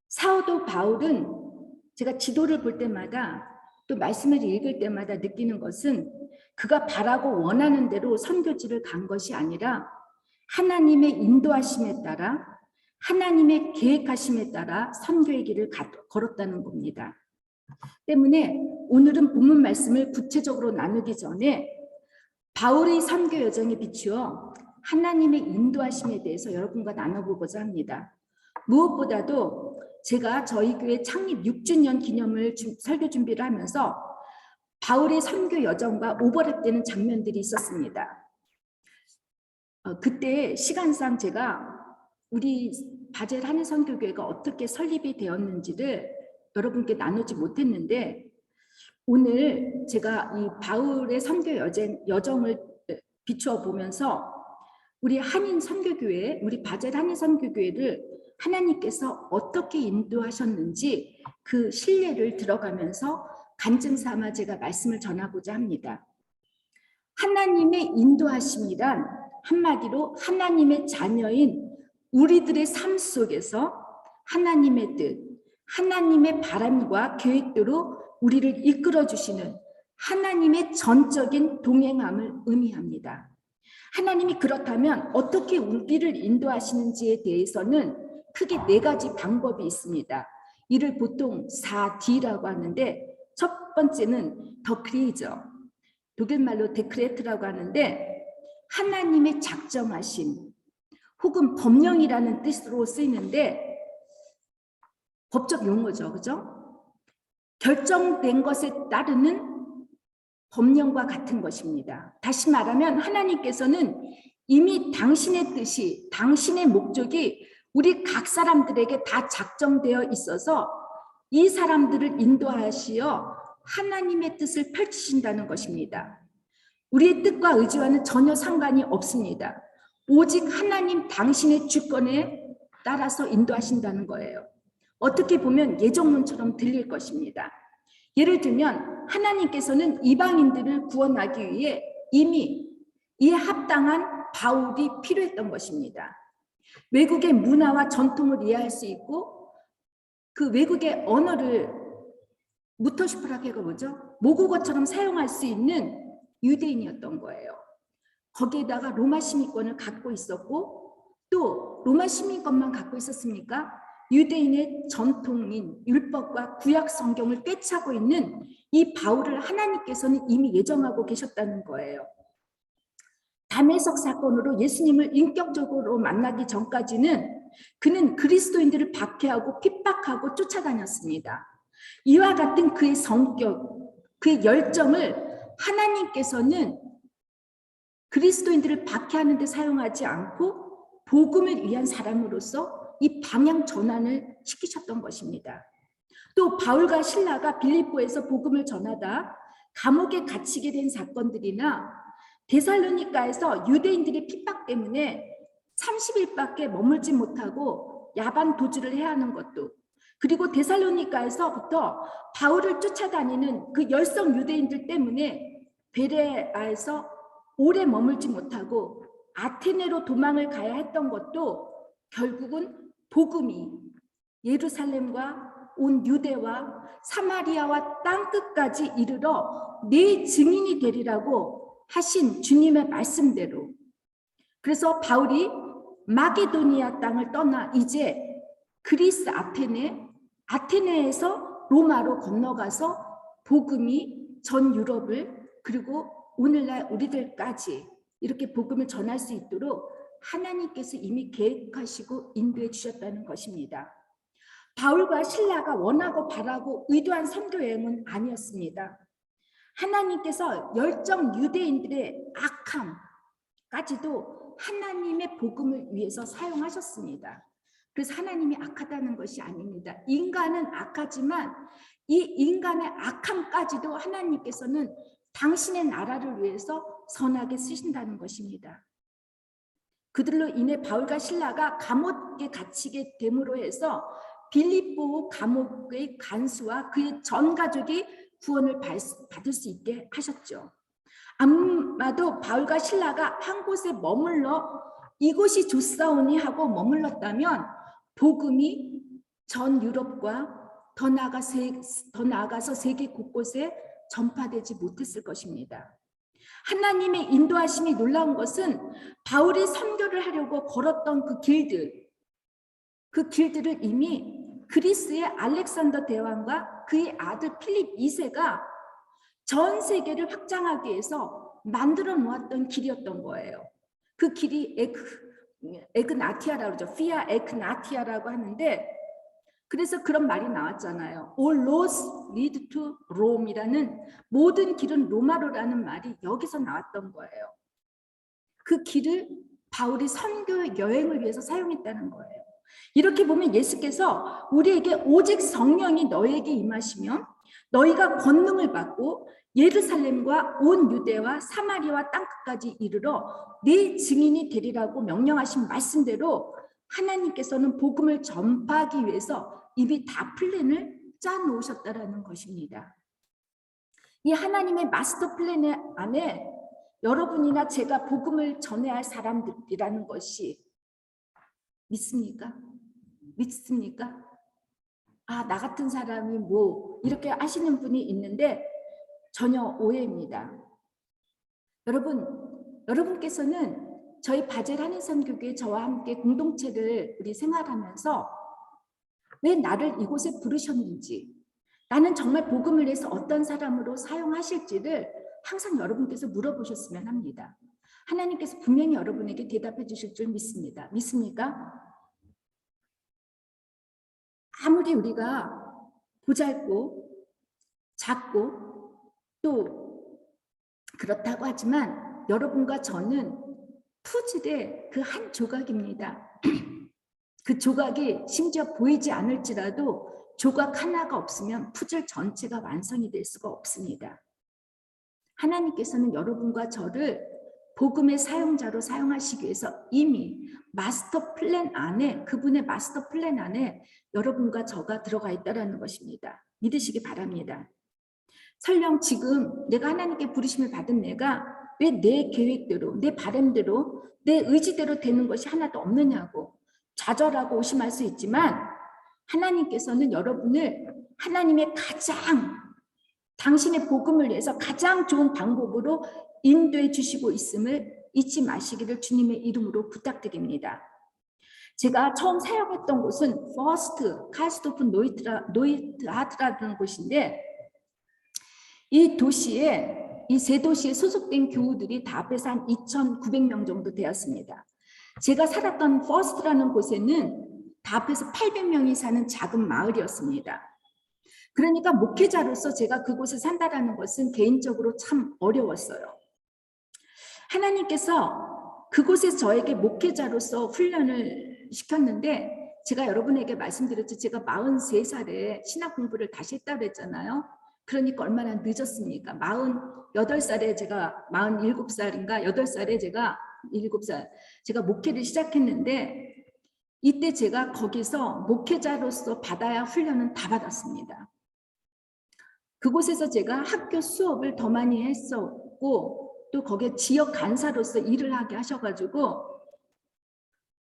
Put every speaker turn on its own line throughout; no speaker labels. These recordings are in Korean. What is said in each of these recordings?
사도 바울은 제가 지도를 볼 때마다 또 말씀을 읽을 때마다 느끼는 것은 그가 바라고 원하는 대로 선교지를 간 것이 아니라 하나님의 인도하심에 따라 하나님의 계획하심에 따라 선교의 길을 걸었다는 겁니다. 때문에 오늘은 본문 말씀을 구체적으로 나누기 전에 바울의 선교 여정에 비추어 하나님의 인도하심에 대해서 여러분과 나눠보고자 합니다. 무엇보다도 제가 저희 교회 창립 6주년 기념을 설교 준비를 하면서 바울의 선교 여정과 오버랩되는 장면들이 있었습니다. 그때 시간상 제가 우리 바젤 한인선교교회가 어떻게 설립이 되었는지를 여러분께 나누지 못했는데, 오늘 제가 이 바울의 선교 여정을 비추어 보면서 우리 한인선교교회, 우리 바젤 한인선교교회를 하나님께서 어떻게 인도하셨는지 그 신뢰를 들어가면서 간증 삼아 제가 말씀을 전하고자 합니다. 하나님의 인도하심이란 한마디로 하나님의 자녀인 우리들의 삶 속에서 하나님의 뜻, 하나님의 바람과 계획대로 우리를 이끌어 주시는 하나님의 전적인 동행함을 의미합니다. 하나님이 그렇다면 어떻게 우리를 인도하시는지에 대해서는 크게 4가지 방법이 있습니다. 이를 보통 4D라고 하는데, 첫 번째는 더 크리에이저, 독일말로 데크레트라고 하는데 하나님의 작정하심 혹은 법령이라는 뜻으로 쓰이는데 법적 용어죠. 그죠? 결정된 것에 따르는 법령과 같은 것입니다. 다시 말하면 하나님께서는 이미 당신의 뜻이, 당신의 목적이 우리 각 사람들에게 다 작정되어 있어서 이 사람들을 인도하시어 하나님의 뜻을 펼치신다는 것입니다. 우리의 뜻과 의지와는 전혀 상관이 없습니다. 오직 하나님 당신의 주권에 따라서 인도하신다는 거예요. 어떻게 보면 예정론처럼 들릴 것입니다. 예를 들면 하나님께서는 이방인들을 구원하기 위해 이미 이에 합당한 바울이 필요했던 것입니다. 외국의 문화와 전통을 이해할 수 있고 그 외국의 언어를 무터슈프라케가 뭐죠? 모국어처럼 사용할 수 있는 유대인이었던 거예요. 거기에다가 로마 시민권을 갖고 있었고, 또 로마 시민권만 갖고 있었습니까? 유대인의 전통인 율법과 구약 성경을 꿰차고 있는 이 바울을 하나님께서는 이미 예정하고 계셨다는 거예요. 담에석 사건으로 예수님을 인격적으로 만나기 전까지는 그는 그리스도인들을 박해하고 핍박하고 쫓아다녔습니다. 이와 같은 그의 성격, 그의 열정을 하나님께서는 그리스도인들을 박해하는 데 사용하지 않고 복음을 위한 사람으로서 이 방향 전환을 시키셨던 것입니다. 또 바울과 실라가 빌립보에서 복음을 전하다 감옥에 갇히게 된 사건들이나 데살로니가에서 유대인들의 핍박 때문에 30일밖에 머물지 못하고 야반 도주를 해야 하는 것도, 그리고 데살로니가에서부터 바울을 쫓아다니는 그 열성 유대인들 때문에 베레아에서 오래 머물지 못하고 아테네로 도망을 가야 했던 것도 결국은 복음이 예루살렘과 온 유대와 사마리아와 땅끝까지 이르러 네 증인이 되리라고 하신 주님의 말씀대로, 그래서 바울이 마게도니아 땅을 떠나 이제 그리스 아테네에서 로마로 건너가서 복음이 전 유럽을 그리고 오늘날 우리들까지 이렇게 복음을 전할 수 있도록 하나님께서 이미 계획하시고 인도해 주셨다는 것입니다. 바울과 실라가 원하고 바라고 의도한 선교 여행은 아니었습니다. 하나님께서 열정 유대인들의 악함까지도 하나님의 복음을 위해서 사용하셨습니다. 그래서 하나님이 악하다는 것이 아닙니다. 인간은 악하지만 이 인간의 악함까지도 하나님께서는 당신의 나라를 위해서 선하게 쓰신다는 것입니다. 그들로 인해 바울과 실라가 감옥에 갇히게 됨으로 해서 빌립보 감옥의 간수와 그의 전 가족이 구원을 받을 수 있게 하셨죠. 아마도 바울과 실라가 한 곳에 머물러 이곳이 좋사오니 하고 머물렀다면 복음이 전 유럽과 더 나아가서 세계 곳곳에 전파되지 못했을 것입니다. 하나님의 인도하심이 놀라운 것은 바울이 선교를 하려고 걸었던 그 길들을 이미 그리스의 알렉산더 대왕과 그의 아들 필립 2세가 전 세계를 확장하기 위해서 만들어 놓았던 길이었던 거예요. 그 길이 에그나티아라고 그러죠. 피아 에그나티아라고 하는데, 그래서 그런 말이 나왔잖아요. All roads lead to Rome이라는, 모든 길은 로마로라는 말이 여기서 나왔던 거예요. 그 길을 바울이 선교 여행을 위해서 사용했다는 거예요. 이렇게 보면 예수께서 우리에게 오직 성령이 너에게 임하시면 너희가 권능을 받고 예루살렘과 온 유대와 사마리아 땅끝까지 이르러 네 증인이 되리라고 명령하신 말씀대로 하나님께서는 복음을 전파하기 위해서 이미 다 플랜을 짜 놓으셨다라는 것입니다. 이 하나님의 마스터 플랜 안에 여러분이나 제가 복음을 전해야 할 사람들이라는 것이 믿습니까? 믿습니까? 아, 나 같은 사람이 뭐 이렇게 하시는 분이 있는데 전혀 오해입니다. 여러분께서는 저희 바젤 한인선교회 저와 함께 공동체를 우리 생활하면서 왜 나를 이곳에 부르셨는지, 나는 정말 복음을 위해서 어떤 사람으로 사용하실지를 항상 여러분께서 물어보셨으면 합니다. 하나님께서 분명히 여러분에게 대답해 주실 줄 믿습니다. 믿습니까? 아무리 우리가 보잘고 작고 또 그렇다고 하지만 여러분과 저는 푸즐의 그 한 조각입니다. 그 조각이 심지어 보이지 않을지라도 조각 하나가 없으면 푸즐 전체가 완성이 될 수가 없습니다. 하나님께서는 여러분과 저를 복음의 사용자로 사용하시기 위해서 이미 마스터 플랜 안에, 그분의 마스터 플랜 안에 여러분과 저가 들어가 있다는 것입니다. 믿으시기 바랍니다. 설령 지금 내가 하나님께 부르심을 받은 내가 왜 내 계획대로, 내 바람대로, 내 의지대로 되는 것이 하나도 없느냐고 좌절하고 의심할 수 있지만, 하나님께서는 여러분을 하나님의 당신의 복음을 위해서 가장 좋은 방법으로 인도해 주시고 있음을 잊지 마시기를 주님의 이름으로 부탁드립니다. 제가 처음 사역했던 곳은 퍼스트 카스토프 노이트하트라는 곳인데, 이 도시에, 이 세 도시에 소속된 교우들이 다 합해서 한 2,900명 정도 되었습니다. 제가 살았던 퍼스트라는 곳에는 다 합해서 800명이 사는 작은 마을이었습니다. 그러니까 목회자로서 제가 그곳에 산다라는 것은 개인적으로 참 어려웠어요. 하나님께서 그곳에서 저에게 목회자로서 훈련을 시켰는데, 제가 여러분에게 말씀드렸죠. 제가 43살에 신학 공부를 다시 했다고 했잖아요. 그러니까 얼마나 늦었습니까? 48살에 제가 47살인가 8살에 제가 7살 제가 목회를 시작했는데, 이때 제가 거기서 목회자로서 받아야 훈련은 다 받았습니다. 그곳에서 제가 학교 수업을 더 많이 했었고, 또 거기에 지역 간사로서 일을 하게 하셔가지고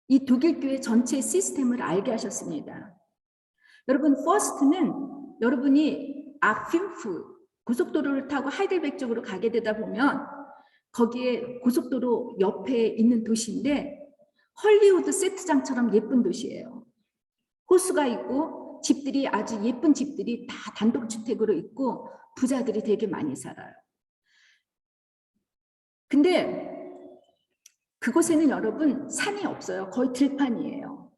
이 독일교회 전체 시스템을 알게 하셨습니다. 여러분, 퍼스트는 여러분이 아핀프 고속도로를 타고 하이델베르크 쪽으로 가게 되다 보면 거기에 고속도로 옆에 있는 도시인데 헐리우드 세트장처럼 예쁜 도시예요. 호수가 있고 집들이, 아주 예쁜 집들이 다 단독주택으로 있고 부자들이 되게 많이 살아요. 근데 그곳에는 여러분 산이 없어요. 거의 들판이에요.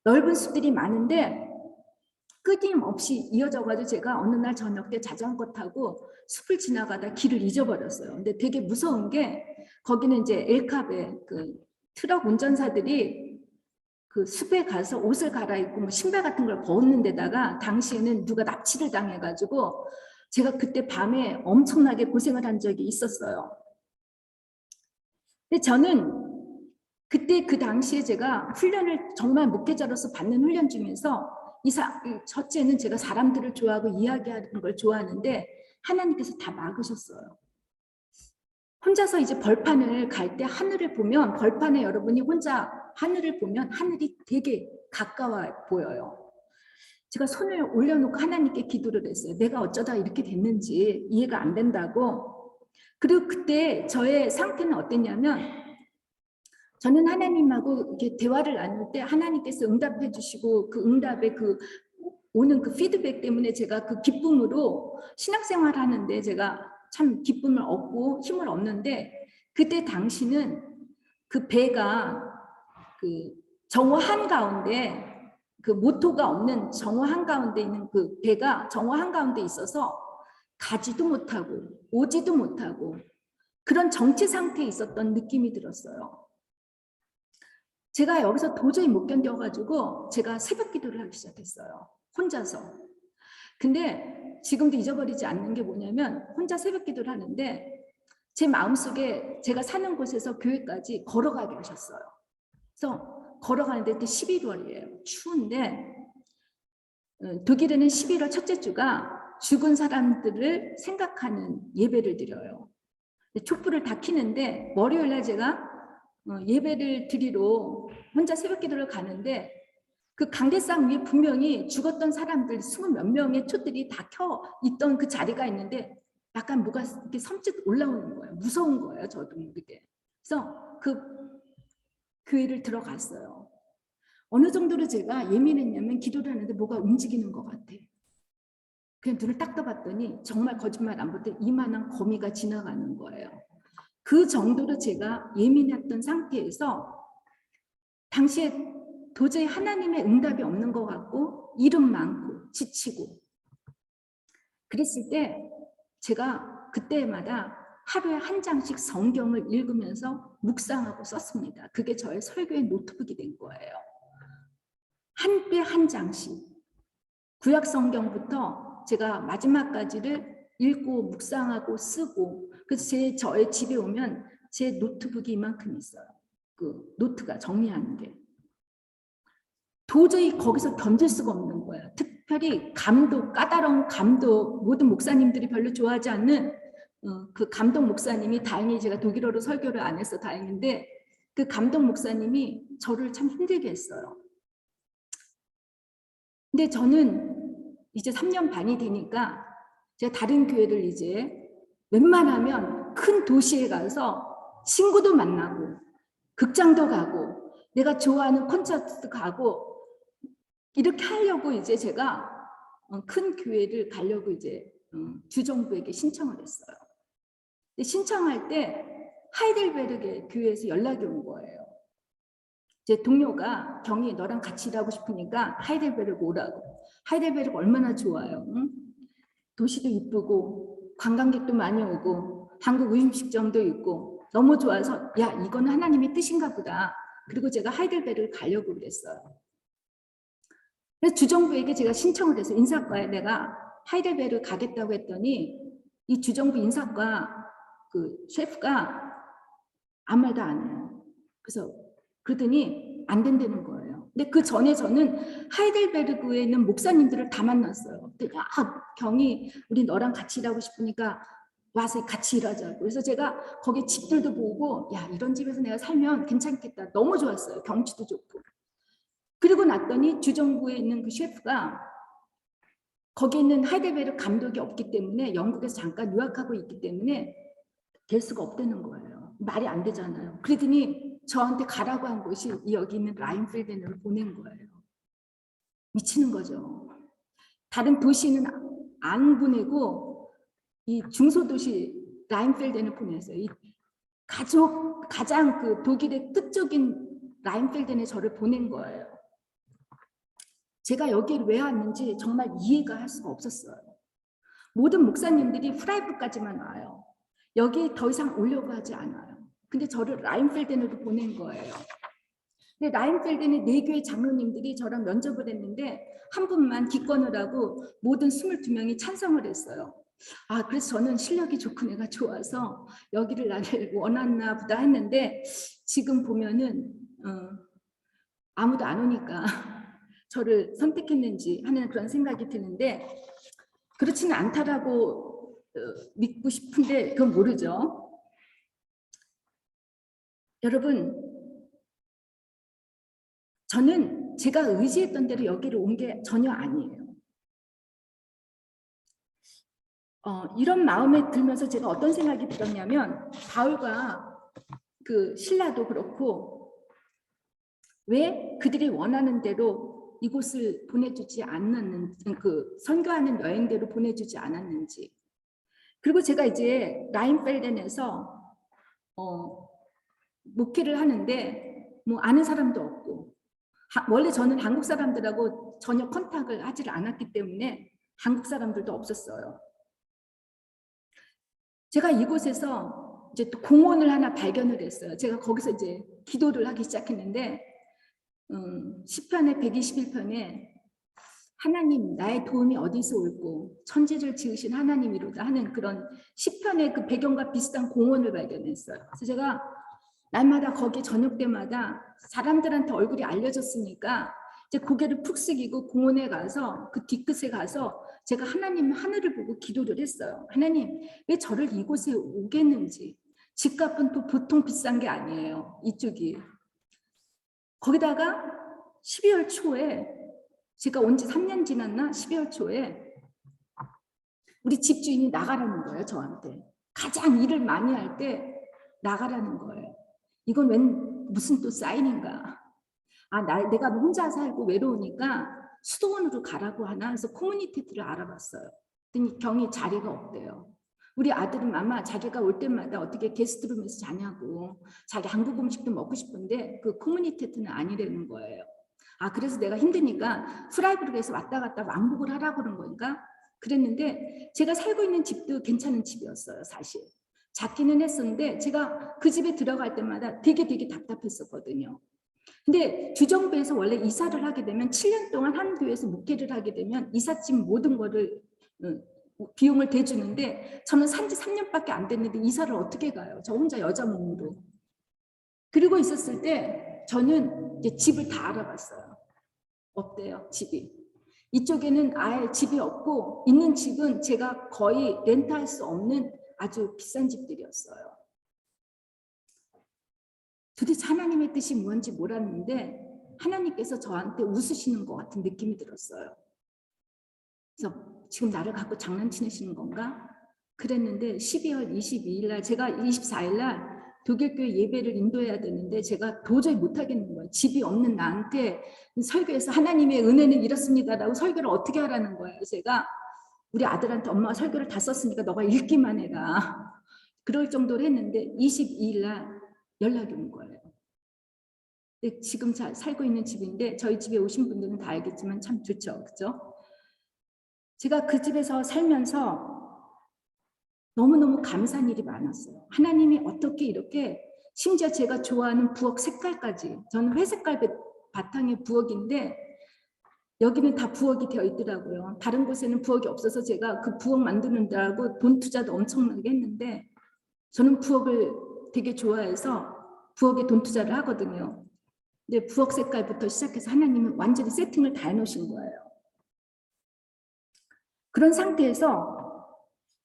넓은 숲들이 많은데 끊임없이 이어져가지고 제가 어느 날 저녁 때 자전거 타고 숲을 지나가다 길을 잊어버렸어요. 근데 되게 무서운 게 거기는 이제 엘카베 그 트럭 운전사들이 그 숲에 가서 옷을 갈아입고 뭐 신발 같은 걸 벗는 데다가 당시에는 누가 납치를 당해가지고 제가 그때 밤에 엄청나게 고생을 한 적이 있었어요. 근데 저는 그때 그 당시에 제가 훈련을 정말 목회자로서 받는 훈련 중에서 첫째는 제가 사람들을 좋아하고 이야기하는 걸 좋아하는데 하나님께서 다 막으셨어요. 혼자서 이제 벌판을 갈 때 하늘을 보면, 벌판에 여러분이 혼자 하늘을 보면 하늘이 되게 가까워 보여요. 제가 손을 올려놓고 하나님께 기도를 했어요. 내가 어쩌다 이렇게 됐는지 이해가 안 된다고. 그리고 그때 저의 상태는 어땠냐면, 저는 하나님하고 이렇게 대화를 나눌 때 하나님께서 응답해 주시고, 그 응답에 그 오는 그 피드백 때문에 제가 그 기쁨으로 신앙생활 하는데 제가 참 기쁨을 얻고 힘을 얻는데, 그때 당시는 그 배가 그 정오 한가운데, 그 모토가 없는 정오 한가운데 있는 그 배가 정오 한가운데 있어서 가지도 못하고 오지도 못하고 그런 정체 상태에 있었던 느낌이 들었어요. 제가 여기서 도저히 못 견뎌가지고 제가 새벽 기도를 하기 시작했어요. 혼자서. 근데 지금도 잊어버리지 않는 게 뭐냐면, 혼자 새벽 기도를 하는데 제 마음속에 제가 사는 곳에서 교회까지 걸어가게 하셨어요. 그래서 걸어가는데 그때 11월이에요. 추운데 독일에는 11월 첫째 주가 죽은 사람들을 생각하는 예배를 드려요. 촛불을 다 켜는데 월요일날 제가 예배를 드리러 혼자 새벽 기도를 가는데, 그 강대상 위에 분명히 죽었던 사람들 20몇 명의 촛들이 다 켜 있던 그 자리가 있는데 약간 뭐가 이렇게 섬찟 올라오는 거예요. 무서운 거예요, 저도 모르게. 그래서 그 교회를 들어갔어요. 어느 정도로 제가 예민했냐면, 기도를 하는데 뭐가 움직이는 것 같아. 그냥 눈을 딱 떠봤더니 정말 거짓말 안 볼 때 이만한 거미가 지나가는 거예요. 그 정도로 제가 예민했던 상태에서 당시에 도저히 하나님의 응답이 없는 것 같고 일은 많고 지치고 그랬을 때, 제가 그때마다 하루에 한 장씩 성경을 읽으면서 묵상하고 썼습니다. 그게 저의 설교의 노트북이 된 거예요. 한 때 한 장씩 구약 성경부터 제가 마지막까지를 읽고 묵상하고 쓰고, 그래서 저의 집에 오면 제 노트북이 이만큼 있어요. 그 노트가 정리하는 게. 도저히 거기서 견딜 수가 없는 거예요. 특별히 감독, 까다로운 감독, 모든 목사님들이 별로 좋아하지 않는 그 감독 목사님이, 다행히 제가 독일어로 설교를 안 해서 다행인데, 그 감독 목사님이 저를 참 힘들게 했어요. 근데 저는 이제 3년 반이 되니까 제가 다른 교회를 이제 웬만하면 큰 도시에 가서 친구도 만나고 극장도 가고 내가 좋아하는 콘서트도 가고 이렇게 하려고 이제 제가 큰 교회를 가려고 이제 주정부에게 신청을 했어요. 근데 신청할 때 하이델베르게 교회에서 연락이 온 거예요. 제 동료가 경희 너랑 같이 일하고 싶으니까 하이델베르크 오라고. 하이델베르크 얼마나 좋아요. 응? 도시도 이쁘고 관광객도 많이 오고 한국 음식점도 있고 너무 좋아서 야 이거는 하나님의 뜻인가 보다. 그리고 제가 하이델베르크를 가려고 그랬어요. 그래서 주정부에게 제가 신청을 해서 인사과에 내가 하이델베르크 가겠다고 했더니 이 주정부 인사과 그 셰프가 아무 말도 안 해요. 그래서 그러더니 안 된다는 거예요. 근데 그 전에 저는 하이델베르크에 있는 목사님들을 다 만났어요. 근데 야 경희 우리 너랑 같이 일하고 싶으니까 와서 같이 일하자고. 그래서 제가 거기 집들도 보고 야 이런 집에서 내가 살면 괜찮겠다. 너무 좋았어요. 경치도 좋고. 그리고 났더니 주정부에 있는 그 셰프가 거기 있는 하이델베르크 감독이 없기 때문에, 영국에서 잠깐 유학하고 있기 때문에 될 수가 없다는 거예요. 말이 안 되잖아요. 그러더니 저한테 가라고 한 곳이 여기 있는 라인필덴으로 보낸 거예요. 미치는 거죠. 다른 도시는 안 보내고 이 중소도시 라인필덴을 보냈어요. 이 가장 그 독일의 끝쪽인 라인필덴에 저를 보낸 거예요. 제가 여기를 왜 왔는지 정말 이해가 할 수가 없었어요. 모든 목사님들이 프라이브까지만 와요. 여기 더 이상 오려고 하지 않아요. 근데 저를 라인필덴으로 보낸 거예요. 근데 라인필덴의 4교회 장로님들이 저랑 면접을 했는데 한 분만 기권을 하고 모든 22명이 찬성을 했어요. 아, 그래서 저는 실력이 좋고 내가 좋아서 여기를 나를 원하나 보다 했는데, 지금 보면은 아무도 안 오니까 저를 선택했는지 하는 그런 생각이 드는데, 그렇지는 않다라고 믿고 싶은데 그건 모르죠. 여러분, 저는 제가 의지했던 대로 여기를 온 게 전혀 아니에요. 이런 마음에 들면서 제가 어떤 생각이 들었냐면, 바울과 그 신라도 그렇고 왜 그들이 원하는 대로 이곳을 보내주지 않았는지, 그 선교하는 여행대로 보내주지 않았는지. 그리고 제가 이제 라인펠덴에서 목회를 하는데 뭐 아는 사람도 없고, 원래 저는 한국 사람들하고 전혀 컨택을 하지 않았기 때문에 한국 사람들도 없었어요. 제가 이곳에서 이제 또 공원을 하나 발견을 했어요. 제가 거기서 이제 기도를 하기 시작했는데 시편의 121편에 하나님 나의 도움이 어디서 올고 천지를 지으신 하나님이로다 하는 그런 시편의 그 배경과 비슷한 공원을 발견했어요. 그래서 제가 날마다 거기 저녁 때마다 사람들한테 얼굴이 알려졌으니까 이제 고개를 푹 숙이고 공원에 가서 그 뒤끝에 가서 제가 하나님 하늘을 보고 기도를 했어요. 하나님 왜 저를 이곳에 오겠는지. 집값은 또 보통 비싼 게 아니에요. 이쪽이. 거기다가 12월 초에 제가 온 지 3년 지났나? 12월 초에 우리 집주인이 나가라는 거예요. 저한테. 가장 일을 많이 할 때 나가라는 거예요. 이건 웬 무슨 또 사인인가. 내가 혼자 살고 외로우니까 수도원으로 가라고 하나 해서 커뮤니티를 알아봤어요. 그랬더니 경이 자리가 없대요. 우리 아들은 마마 자기가 올 때마다 어떻게 게스트룸에서 자냐고. 자기 한국 음식도 먹고 싶은데 그 커뮤니티는 아니라는 거예요. 그래서 내가 힘드니까 프라이브에서 왔다 갔다 왕복을 하라고 그런 거니까 그랬는데 제가 살고 있는 집도 괜찮은 집이었어요. 사실. 작기는 했었는데 제가 그 집에 들어갈 때마다 되게 답답했었거든요. 근데 주정부에서 원래 이사를 하게 되면 7년 동안 한 교회에서 목회를 하게 되면 이삿짐 모든 거를 비용을 대주는데 저는 산지 3년밖에 안 됐는데 이사를 어떻게 가요? 저 혼자 여자 몸으로. 그리고 있었을 때 저는 이제 집을 다 알아봤어요. 없대요, 집이. 이쪽에는 아예 집이 없고 있는 집은 제가 거의 렌트할 수 없는 아주 비싼 집들이었어요. 도대체 하나님의 뜻이 뭔지 몰랐는데 하나님께서 저한테 웃으시는 것 같은 느낌이 들었어요. 그래서 지금 나를 갖고 장난치시는 건가? 그랬는데 12월 22일 날 제가 24일 날 독일교회 예배를 인도해야 되는데 제가 도저히 못하겠는 거예요. 집이 없는 나한테 설교에서 하나님의 은혜는 이렇습니다라고 설교를 어떻게 하라는 거예요. 제가 우리 아들한테 엄마가 설교를 다 썼으니까 너가 읽기만 해라. 그럴 정도로 했는데 22일 날 연락이 온 거예요. 지금 살고 있는 집인데 저희 집에 오신 분들은 다 알겠지만 참 좋죠. 그죠? 제가 그 집에서 살면서 너무너무 감사한 일이 많았어요. 하나님이 어떻게 이렇게 심지어 제가 좋아하는 부엌 색깔까지 저는 회색깔 바탕의 부엌인데 여기는 다 부엌이 되어 있더라고요. 다른 곳에는 부엌이 없어서 제가 그 부엌 만드는다고 돈 투자도 엄청나게 했는데 저는 부엌을 되게 좋아해서 부엌에 돈 투자를 하거든요. 근데 부엌 색깔부터 시작해서 하나님은 완전히 세팅을 다 해놓으신 거예요. 그런 상태에서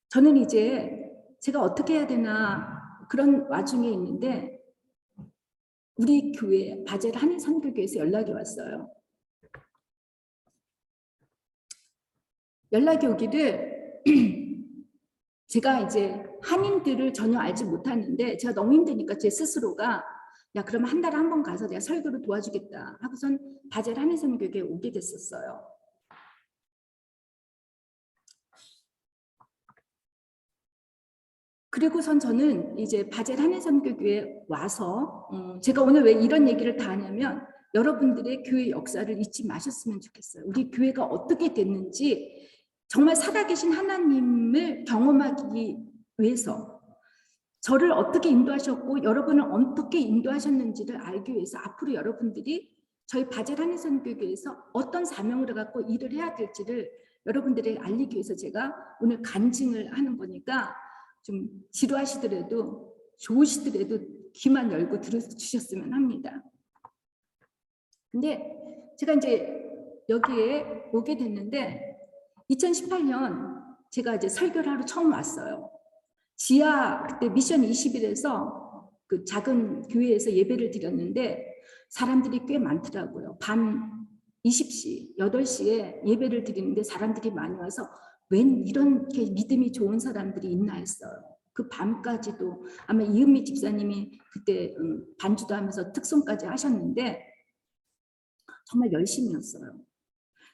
저는 이제 제가 어떻게 해야 되나 그런 와중에 있는데 우리 교회 바젤 한인선교교회에서 연락이 왔어요. 연락이 오기를 제가 이제 한인들을 전혀 알지 못하는데 제가 너무 힘드니까 제 스스로가 야 그러면 한 달에 한 번 가서 내가 설교를 도와주겠다 하고선 바젤 한인선교교회에 오게 됐었어요. 그리고선 저는 이제 바젤 한인선교교회에 와서 제가 오늘 왜 이런 얘기를 다 하냐면 여러분들의 교회 역사를 잊지 마셨으면 좋겠어요. 우리 교회가 어떻게 됐는지 정말 살아계신 하나님을 경험하기 위해서 저를 어떻게 인도하셨고 여러분을 어떻게 인도하셨는지를 알기 위해서 앞으로 여러분들이 저희 바젤 한인선교교회에서 어떤 사명을 갖고 일을 해야 될지를 여러분들에게 알리기 위해서 제가 오늘 간증을 하는 거니까 좀 지루하시더라도 좋으시더라도 귀만 열고 들어주셨으면 합니다. 근데 제가 이제 여기에 오게 됐는데 2018년 제가 이제 설교를 하러 처음 왔어요. 지하 그때 미션 21에서 그 작은 교회에서 예배를 드렸는데 사람들이 꽤 많더라고요. 밤 20시, 8시에 예배를 드리는데 사람들이 많이 와서 웬 이렇게 믿음이 좋은 사람들이 있나 했어요. 그 밤까지도 아마 이은미 집사님이 그때 반주도 하면서 특송까지 하셨는데 정말 열심이었어요.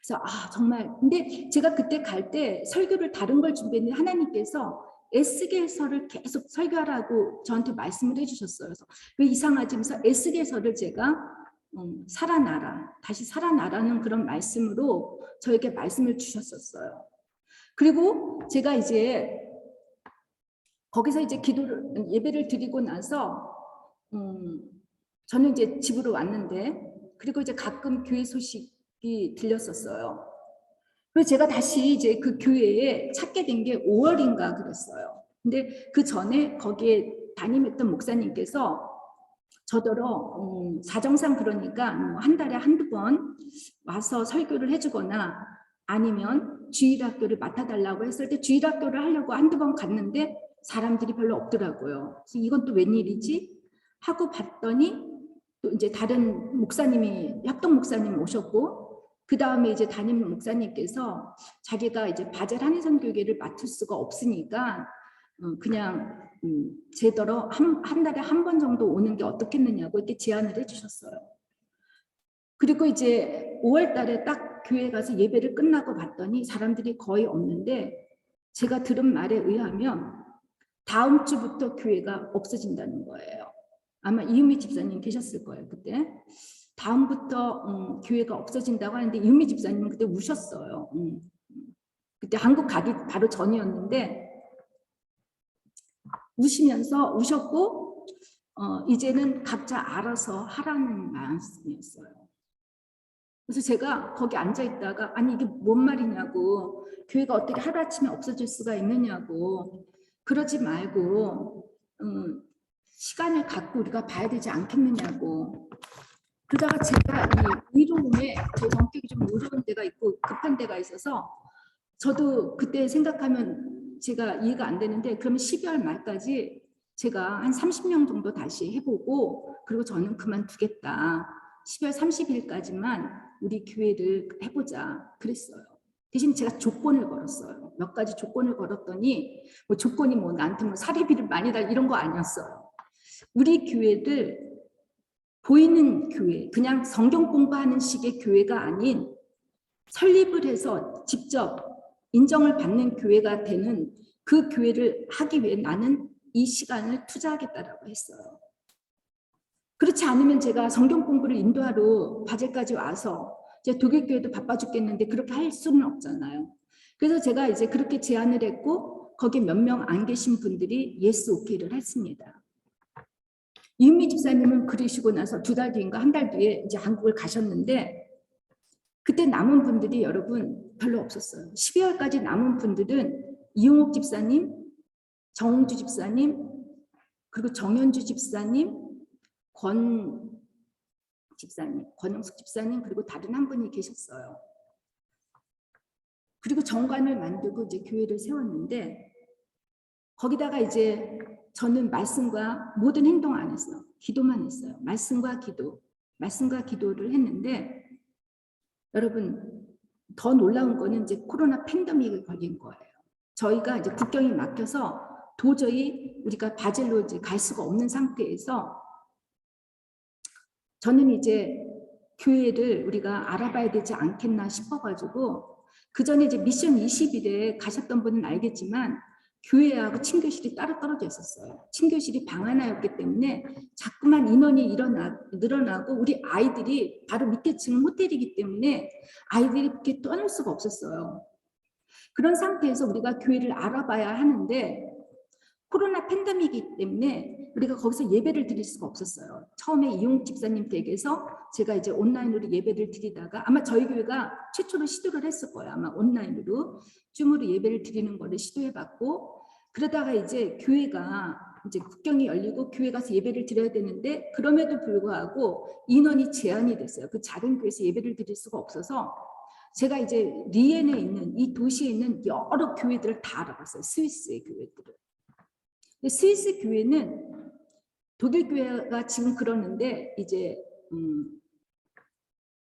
그래서 정말 근데 제가 그때 갈 때 설교를 다른 걸 준비했는데 하나님께서 에스겔서를 계속 설교하라고 저한테 말씀을 해주셨어요. 그래서 왜 이상하지? 하면서 에스겔서를 제가 살아나라, 다시 살아나라는 그런 말씀으로 저에게 말씀을 주셨었어요. 그리고 제가 이제 거기서 이제 예배를 드리고 나서 저는 이제 집으로 왔는데 그리고 이제 가끔 교회 소식이 들렸었어요. 그래서 제가 다시 이제 그 교회에 찾게 된 게 5월인가 그랬어요. 근데 그 전에 거기에 담임했던 목사님께서 저더러 사정상 그러니까 한 달에 한두 번 와서 설교를 해주거나 아니면 주일학교를 맡아달라고 했을 때 주일학교를 하려고 한두 번 갔는데 사람들이 별로 없더라고요. 그래서 이건 또 웬일이지? 하고 봤더니 또 이제 다른 목사님이 합동 목사님 오셨고 그 다음에 이제 담임 목사님께서 자기가 이제 바젤 한인선교회를 맡을 수가 없으니까 그냥 제더러 한 달에 한 번 정도 오는 게 어떻겠느냐고 이렇게 제안을 해주셨어요. 그리고 이제 5월 달에 딱 교회 가서 예배를 끝나고 봤더니 사람들이 거의 없는데 제가 들은 말에 의하면 다음 주부터 교회가 없어진다는 거예요. 아마 이은미 집사님 계셨을 거예요, 그때. 다음부터 교회가 없어진다고 하는데 이은미 집사님은 그때 우셨어요. 그때 한국 가기 바로 전이었는데 우셨고 이제는 각자 알아서 하라는 말씀이었어요. 그래서 제가 거기 앉아 있다가 아니 이게 뭔 말이냐고 교회가 어떻게 하루아침에 없어질 수가 있느냐고 그러지 말고 시간을 갖고 우리가 봐야 되지 않겠느냐고 그러다가 제가 이 의로움에 제 성격이 좀 의로운 데가 있고 급한 데가 있어서 저도 그때 생각하면 제가 이해가 안 되는데 그러면 12월 말까지 제가 한 30명 정도 다시 해보고 그리고 저는 그만두겠다. 12월 30일까지만 우리 교회를 해보자 그랬어요. 대신 제가 조건을 걸었어요. 몇 가지 조건을 걸었더니 뭐 조건이 뭐 나한테 뭐 사례비를 많이 달 이런 거 아니었어요. 우리 교회를 보이는 교회, 그냥 성경 공부하는 식의 교회가 아닌 설립을 해서 직접 인정을 받는 교회가 되는 그 교회를 하기 위해 나는 이 시간을 투자하겠다라고 했어요. 그렇지 않으면 제가 성경 공부를 인도하러 바젤까지 와서 이제 독일 교회도 바빠 죽겠는데 그렇게 할 수는 없잖아요. 그래서 제가 이제 그렇게 제안을 했고 거기 몇 명 안 계신 분들이 예스 오케이를 했습니다. 이은미 집사님은 그러시고 나서 2달 뒤인가 한 달 뒤에 이제 한국을 가셨는데 그때 남은 분들이 여러분 별로 없었어요. 12월까지 남은 분들은 이용옥 집사님, 정홍주 집사님, 그리고 정현주 집사님, 권 집사님, 권영숙 집사님 그리고 다른 한 분이 계셨어요. 그리고 정관을 만들고 이제 교회를 세웠는데 거기다가 이제 저는 말씀과 모든 행동 안 했어요. 기도만 했어요. 말씀과 기도를 했는데 여러분 더 놀라운 거는 이제 코로나 팬데믹에 걸린 거예요. 저희가 이제 국경이 막혀서 도저히 우리가 바젤로 이제 갈 수가 없는 상태에서 저는 이제 교회를 우리가 알아봐야 되지 않겠나 싶어가지고 그 전에 이제 미션 20일에 가셨던 분은 알겠지만 교회하고 친교실이 따로 떨어져 있었어요. 친교실이 방 하나였기 때문에 자꾸만 인원이 늘어나고 우리 아이들이 바로 밑에 층은 호텔이기 때문에 아이들이 이렇게 떠날 수가 없었어요. 그런 상태에서 우리가 교회를 알아봐야 하는데 코로나 팬데믹이기 때문에 우리가 거기서 예배를 드릴 수가 없었어요. 처음에 이용 집사님 댁에서 제가 이제 온라인으로 예배를 드리다가 아마 저희 교회가 최초로 시도를 했을 거예요. 아마 온라인으로 줌으로 예배를 드리는 거를 시도해봤고 그러다가 이제 교회가 이제 국경이 열리고 교회 가서 예배를 드려야 되는데 그럼에도 불구하고 인원이 제한이 됐어요. 그 작은 교회에서 예배를 드릴 수가 없어서 제가 이제 리엔에 있는 이 도시에 있는 여러 교회들을 다 알아봤어요. 스위스의 교회들을. 스위스 교회는 독일 교회가 지금 그러는데 이제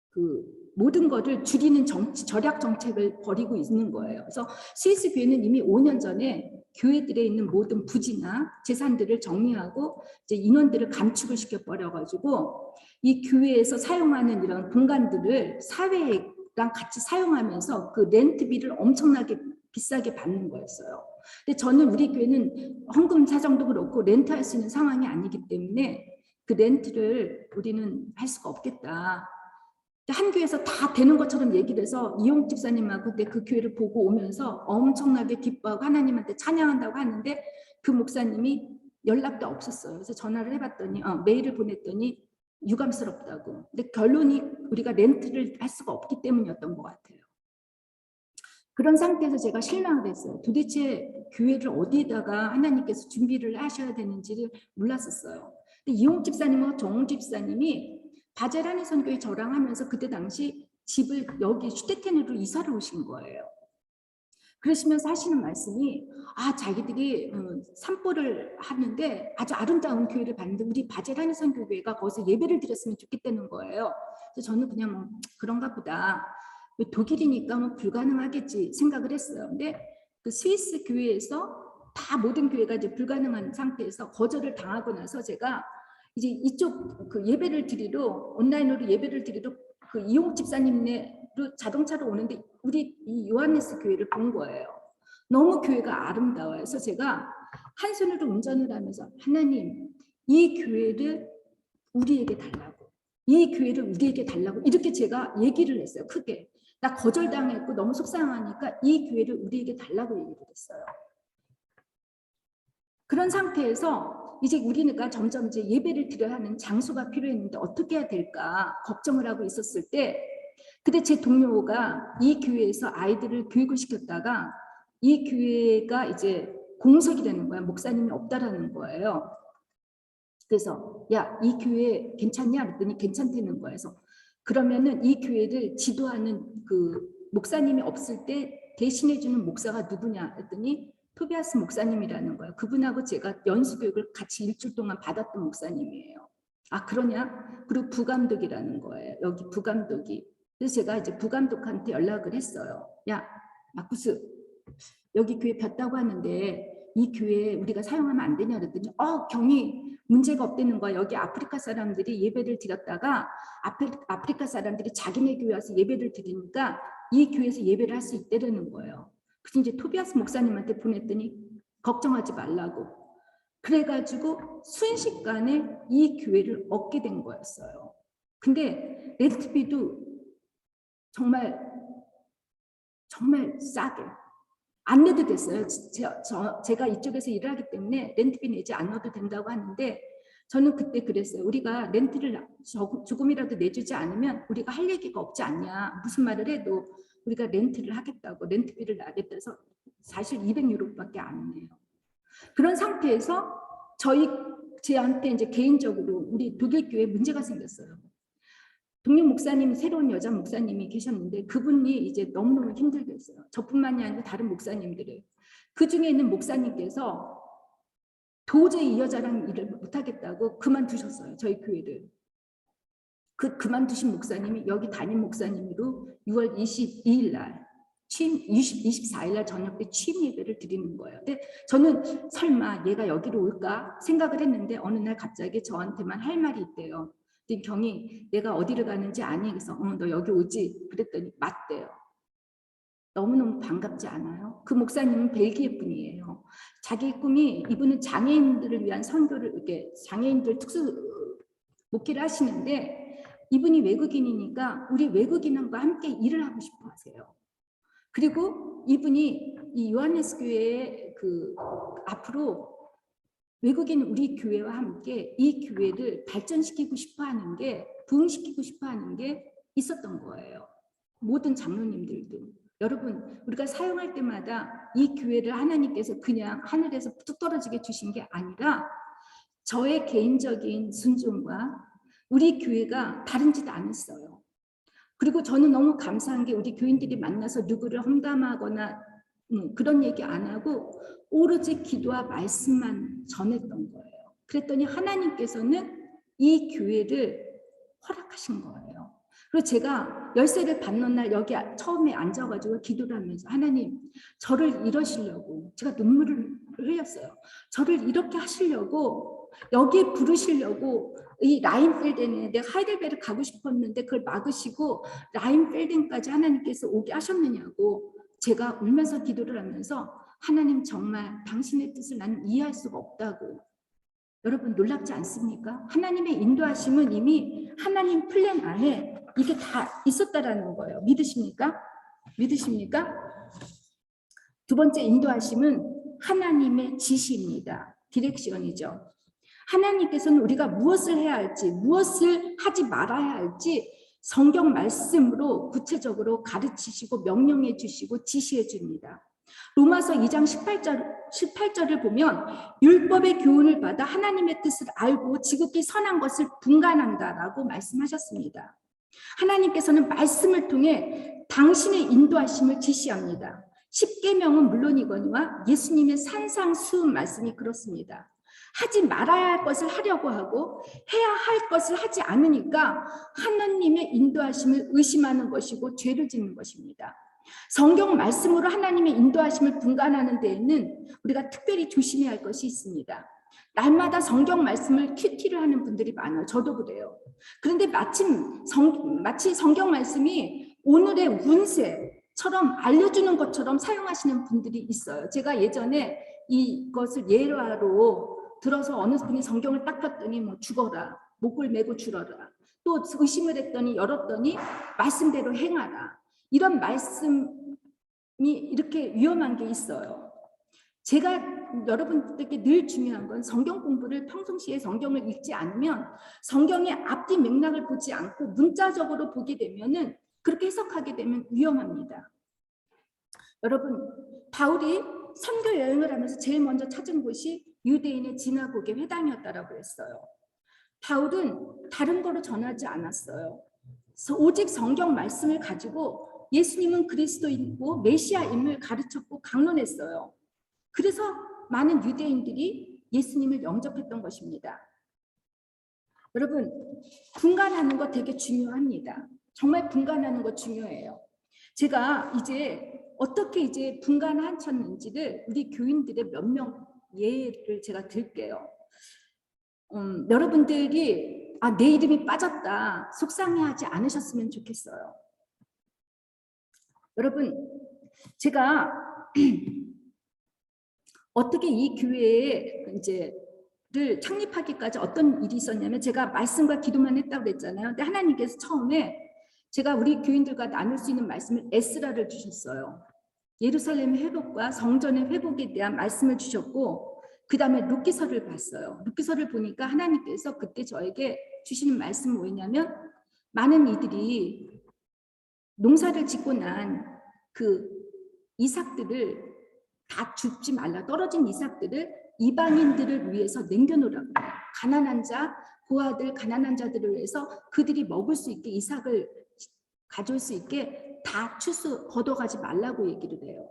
그 모든 것을 줄이는 절약 정책을 벌이고 있는 거예요. 그래서 스위스 교회는 이미 5년 전에 교회들에 있는 모든 부지나 재산들을 정리하고 이제 인원들을 감축을 시켜버려가지고 이 교회에서 사용하는 이런 공간들을 사회랑 같이 사용하면서 그 렌트비를 엄청나게 비싸게 받는 거였어요. 근데 저는 우리 교회는 헌금 사정도 그렇고 렌트할 수 있는 상황이 아니기 때문에 그 렌트를 우리는 할 수가 없겠다. 한 교회에서 다 되는 것처럼 얘기를 해서 이용 집사님하고 그때 그 교회를 보고 오면서 엄청나게 기뻐하고 하나님한테 찬양한다고 하는데 그 목사님이 연락도 없었어요. 그래서 전화를 해봤더니 메일을 보냈더니 유감스럽다고. 근데 결론이 우리가 렌트를 할 수가 없기 때문이었던 것 같아요. 그런 상태에서 제가 실망을 했어요. 도대체 교회를 어디에다가 하나님께서 준비를 하셔야 되는지를 몰랐었어요. 근데 이용 집사님과 정웅 집사님이 바젤하니 선교에 저랑 하면서 그때 당시 집을 여기 슈테텐으로 이사를 오신 거예요. 그러시면서 하시는 말씀이 자기들이 산보를 하는데 아주 아름다운 교회를 봤는데 우리 바젤하니 선교교회가 거기서 예배를 드렸으면 좋겠다는 거예요. 그래서 저는 그냥 그런가 보다. 독일이니까 불가능하겠지 생각을 했어요. 근데 그 스위스 교회에서 다 모든 교회가 이제 불가능한 상태에서 거절을 당하고 나서 제가 이제 이쪽 그 예배를 드리러 온라인으로 예배를 드리러 그 이용 집사님네로 자동차로 오는데 우리 이 요한네스 교회를 본 거예요. 너무 교회가 아름다워요. 그래서 제가 한 손으로 운전을 하면서 하나님 이 교회를 우리에게 달라고, 이 교회를 우리에게 달라고 이렇게 제가 얘기를 했어요. 크게. 나 거절당했고 너무 속상하니까 이 교회를 우리에게 달라고 얘기를 했어요. 그런 상태에서 이제 우리가 점점 이제 예배를 드려야 하는 장소가 필요했는데 어떻게 해야 될까 걱정을 하고 있었을 때 그때 제 동료가 이 교회에서 아이들을 교육을 시켰다가 이 교회가 이제 공석이 되는 거야. 목사님이 없다라는 거예요. 그래서 야, 이 교회 괜찮냐? 그랬더니 괜찮다는 거예요. 그래서 그러면은 이 교회를 지도하는 그 목사님이 없을 때 대신해주는 목사가 누구냐? 했더니 토비아스 목사님이라는 거예요. 그분하고 제가 연수교육을 같이 일주일 동안 받았던 목사님이에요. 그러냐? 그리고 부감독이라는 거예요. 여기 부감독이. 그래서 제가 이제 부감독한테 연락을 했어요. 야, 마쿠스, 여기 교회 폈다고 하는데 이 교회 우리가 사용하면 안 되냐 그랬더니 경이 문제가 없다는 거야. 여기 아프리카 사람들이 예배를 드렸다가 아프리카 사람들이 자기네 교회 와서 예배를 드리니까 이 교회에서 예배를 할 수 있다는 거예요. 그래서 이제 토비아스 목사님한테 보냈더니 걱정하지 말라고. 그래가지고 순식간에 이 교회를 얻게 된 거였어요. 근데 렌트비도 정말 싸게 안 내도 됐어요. 제가 이쪽에서 일을 하기 때문에 렌트비 내지 않아도 된다고 하는데 저는 그때 그랬어요. 우리가 렌트를 조금이라도 내주지 않으면 우리가 할 얘기가 없지 않냐. 무슨 말을 해도 우리가 렌트를 하겠다고 렌트비를 나겠다 해서 사실 200유로밖에 안 내요. 그런 상태에서 제한테 이제 개인적으로 우리 독일 교회에 문제가 생겼어요. 동료 목사님, 새로운 여자 목사님이 계셨는데 그분이 이제 너무너무 힘들겠어요. 저뿐만이 아니라 다른 목사님들을. 그 중에 있는 목사님께서 도저히 이 여자랑 일을 못하겠다고 그만두셨어요. 저희 교회를. 그 그만두신 목사님이 여기 담임 목사님으로 6월 22일 날 24일 날 저녁 때 취임 예배를 드리는 거예요. 근데 저는 설마 얘가 여기로 올까 생각을 했는데 어느 날 갑자기 저한테만 할 말이 있대요. 경이 내가 어디를 가는지 아니? 그래서 너 여기 오지? 그랬더니 맞대요. 너무너무 반갑지 않아요? 그 목사님은 벨기에 분이에요. 자기 꿈이 이분은 장애인들을 위한 선교를 이렇게 장애인들 특수 목회를 하시는데 이분이 외국인이니까 우리 외국인과 함께 일을 하고 싶어 하세요. 그리고 이분이 이 요한네스 교회에 앞으로 외국인 우리 교회와 함께 이 교회를 발전시키고 싶어 하는 게 부흥시키고 싶어 하는 게 있었던 거예요. 모든 장로님들도. 여러분 우리가 사용할 때마다 이 교회를 하나님께서 그냥 하늘에서 뚝 떨어지게 주신 게 아니라 저의 개인적인 순종과 우리 교회가 다른지도 않았어요. 그리고 저는 너무 감사한 게 우리 교인들이 만나서 누구를 험담하거나 그런 얘기 안 하고 오로지 기도와 말씀만 전했던 거예요. 그랬더니 하나님께서는 이 교회를 허락하신 거예요. 그리고 제가 열쇠를 받는 날 여기 처음에 앉아가지고 기도를 하면서 하나님, 저를 이러시려고, 제가 눈물을 흘렸어요. 저를 이렇게 하시려고, 여기에 부르시려고 이 라인필딩에 내가 하이델베르 가고 싶었는데 그걸 막으시고 라인필딩까지 하나님께서 오게 하셨느냐고 제가 울면서 기도를 하면서 하나님, 정말 당신의 뜻을 나는 이해할 수가 없다고. 여러분, 놀랍지 않습니까? 하나님의 인도하심은 이미 하나님 플랜 안에 이게 다 있었다라는 거예요. 믿으십니까? 믿으십니까? 두 번째 인도하심은 하나님의 지시입니다. 디렉션이죠. 하나님께서는 우리가 무엇을 해야 할지, 무엇을 하지 말아야 할지 성경 말씀으로 구체적으로 가르치시고 명령해 주시고 지시해 줍니다. 로마서 2장 18절을 보면 율법의 교훈을 받아 하나님의 뜻을 알고 지극히 선한 것을 분간한다라고 말씀하셨습니다. 하나님께서는 말씀을 통해 당신의 인도하심을 지시합니다. 십계명은 물론이거니와 예수님의 산상수훈 말씀이 그렇습니다. 하지 말아야 할 것을 하려고 하고 해야 할 것을 하지 않으니까 하나님의 인도하심을 의심하는 것이고 죄를 짓는 것입니다. 성경 말씀으로 하나님의 인도하심을 분간하는 데에는 우리가 특별히 조심해야 할 것이 있습니다. 날마다 성경 말씀을 큐티를 하는 분들이 많아요. 저도 그래요. 그런데 마치 성경 말씀이 오늘의 운세처럼 알려주는 것처럼 사용하시는 분들이 있어요. 제가 예전에 이것을 예화로 들어서 어느 분이 성경을 딱 폈더니 뭐 죽어라, 목을 메고 죽어라, 또 의심을 했더니 열었더니 말씀대로 행하라, 이런 말씀이 이렇게 위험한 게 있어요. 제가 여러분들께 늘 중요한 건 성경 공부를 평상시에 성경을 읽지 않으면 성경의 앞뒤 맥락을 보지 않고 문자적으로 보게 되면은 그렇게 해석하게 되면 위험합니다. 여러분, 바울이 선교 여행을 하면서 제일 먼저 찾은 곳이 유대인의 지나고개 회당이었다라고 했어요. 바울은 다른 거로 전하지 않았어요. 오직 성경 말씀을 가지고 예수님은 그리스도이고 메시아임을 가르쳤고 강론했어요. 그래서 많은 유대인들이 예수님을 영접했던 것입니다. 여러분, 분간하는 거 되게 중요합니다. 정말 분간하는 거 중요해요. 제가 이제 어떻게 이제 분간하셨는지를 우리 교인들의 몇 명 예를 제가 들게요. 여러분들이 내 이름이 빠졌다 속상해하지 않으셨으면 좋겠어요. 여러분, 제가 어떻게 이 교회에 이제를 창립하기까지 어떤 일이 있었냐면, 제가 말씀과 기도만 했다고 그랬잖아요. 근데 하나님께서 처음에 제가 우리 교인들과 나눌 수 있는 말씀을 에스라를 주셨어요. 예루살렘의 회복과 성전의 회복에 대한 말씀을 주셨고, 그 다음에 룻기서를 봤어요. 룻기서를 보니까 하나님께서 그때 저에게 주시는 말씀은 뭐냐면, 많은 이들이 농사를 짓고 난 그 이삭들을 다 줍지 말라, 떨어진 이삭들을 이방인들을 위해서 남겨놓으라고. 가난한 자, 고아들, 가난한 자들을 위해서 그들이 먹을 수 있게 이삭을 가져올 수 있게 다 추수 걷어가지 말라고 얘기를 해요.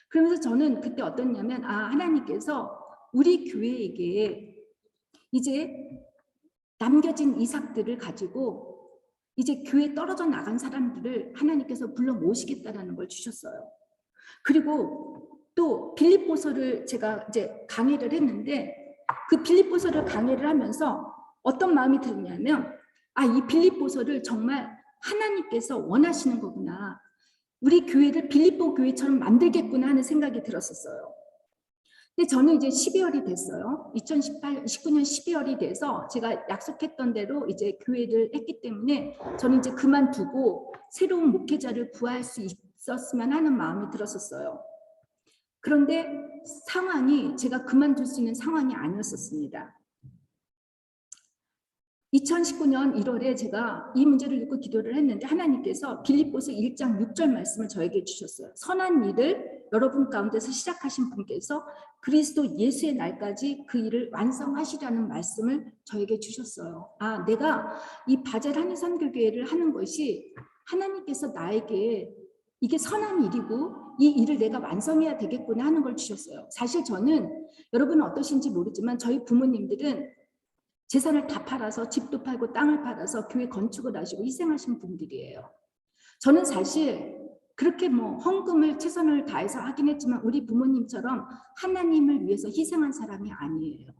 그러면서 저는 그때 어떻냐면, 하나님께서 우리 교회에게 이제 남겨진 이삭들을 가지고 이제 교회 떨어져 나간 사람들을 하나님께서 불러 모시겠다라는 걸 주셨어요. 그리고 또 빌립보서를 제가 이제 강의를 했는데, 그 빌립보서를 강의를 하면서 어떤 마음이 들었냐면, 이 빌립보서를 정말 하나님께서 원하시는 거구나, 우리 교회를 빌립보 교회처럼 만들겠구나 하는 생각이 들었었어요. 근데 저는 이제 12월이 됐어요. 2019년 12월이 돼서 제가 약속했던 대로 이제 교회를 했기 때문에 저는 이제 그만두고 새로운 목회자를 구할 수 있었으면 하는 마음이 들었었어요. 그런데 상황이 제가 그만둘 수 있는 상황이 아니었었습니다. 2019년 1월에 제가 이 문제를 듣고 기도를 했는데, 하나님께서 빌립보서 1장 6절 말씀을 저에게 주셨어요. 선한 일을 여러분 가운데서 시작하신 분께서 그리스도 예수의 날까지 그 일을 완성하시라는 말씀을 저에게 주셨어요. 내가 이 바젤 한인선교교회를 하는 것이 하나님께서 나에게 이게 선한 일이고 이 일을 내가 완성해야 되겠구나 하는 걸 주셨어요. 사실 저는, 여러분은 어떠신지 모르지만 저희 부모님들은 재산을 다 팔아서 집도 팔고 땅을 팔아서 교회 건축을 하시고 희생하신 분들이에요. 저는 사실 그렇게 뭐 헌금을 최선을 다해서 하긴 했지만 우리 부모님처럼 하나님을 위해서 희생한 사람이 아니에요.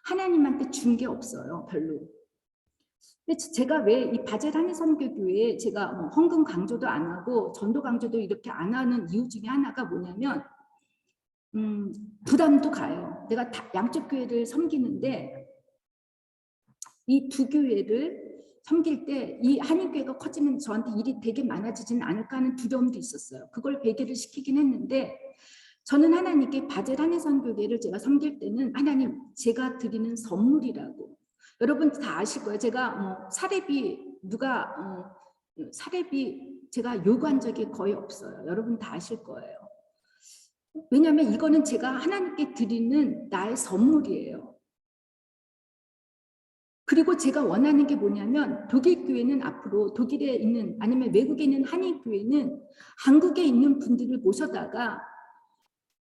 하나님한테 준 게 없어요, 별로. 근데 제가 왜 이 바젤 한인선교교회에 제가 뭐 헌금 강조도 안 하고 전도 강조도 이렇게 안 하는 이유 중에 하나가 뭐냐면 부담도 가요. 내가 양쪽 교회를 섬기는데 이 두 교회를 섬길 때 이 한인교회가 커지면 저한테 일이 되게 많아지지는 않을까 하는 두려움도 있었어요. 그걸 배제를 시키긴 했는데 저는 하나님께 바젤 한인선교회를 제가 섬길 때는 하나님 제가 드리는 선물이라고. 여러분 다 아실 거예요. 제가 사례비 사례비 제가 요구한 적이 거의 없어요. 여러분 다 아실 거예요. 왜냐하면 이거는 제가 하나님께 드리는 나의 선물이에요. 그리고 제가 원하는 게 뭐냐면 독일 교회는 앞으로 독일에 있는 아니면 외국에 있는 한인 교회는 한국에 있는 분들을 모셔다가